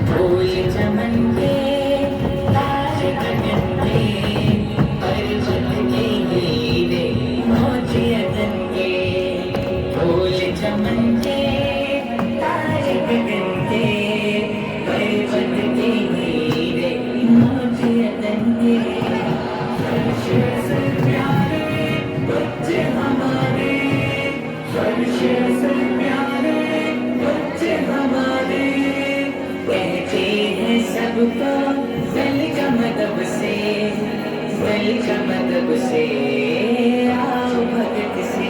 फूल चमन के ताज गगन में परिचत के हीरे मोतियन के फूल चमन के ताज गगन के परिचत के हीरे मोतियन के फर्श से प्यारे बच्चे हमारे फर्श से प्यारे बच्चे हमारे कहते हैं सबको वेलकम मदब से वेलकम मदब से आओ भगत से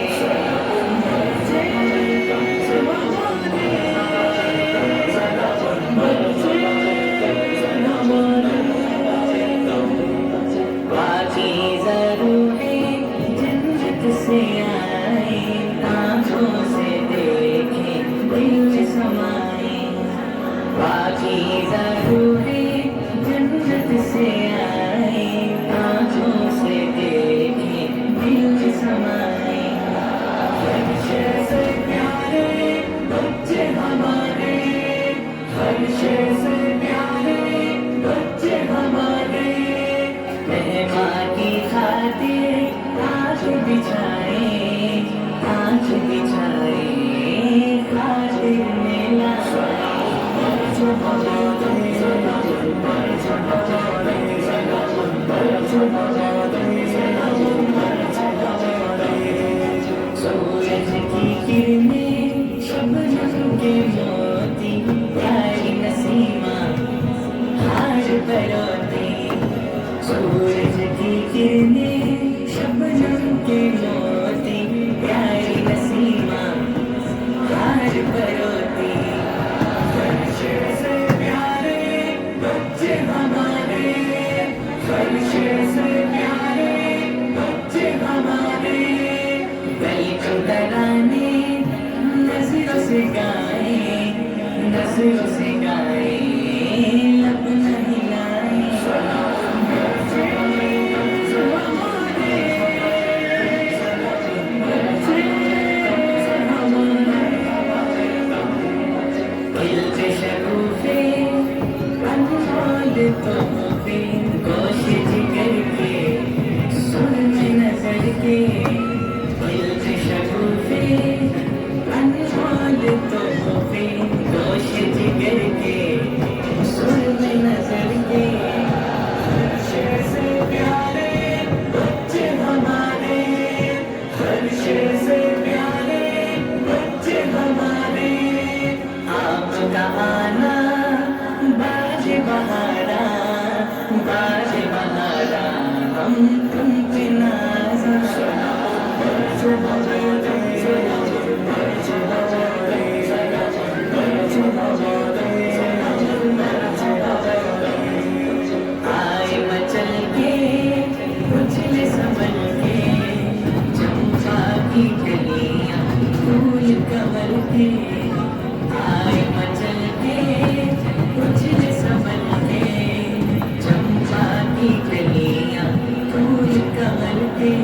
पाकीज़ा रूहें जन्नत से आए आँखों से देखें दिल में समाए पाकीज़ा रूहें जन्नत से आए आँखों से देखें दिल में समाए फर्श से प्यारे बच्चे हमारे फर्श से प्यारे बच्चे हमारे मेहमान की खातिर आँख बिछाए खातिर मेला सूरज की किरणें शबनम के मोती प्यारी नसीमा हार परोती सूरज की किरणें शबनम के मोती प्यारी नसीमा हार परोती फर्श से प्यारे बच्चे हमारे फर्श से प्यारे बच्चे हमारे वेलकम कराने नजरों से गाए लब नहीं लाए खिलते शगुफे अनमोल तोहफे गोश जिगर के सुर में नजर के खिलते शगुफे अनमोल तोहफे गोश जिगर के सुर में नजर के फर्श से प्यारे बच्चे हमारे फर्श से प्यारे बच्चे हमारे आपका आना बाज बहारा हम तुम पे नाज़ा आए मचल के उछले संभल के चंपा की कलियां फूल कमल के आए मचल के उछले संभल के चंपा की कलियां फूल कमल के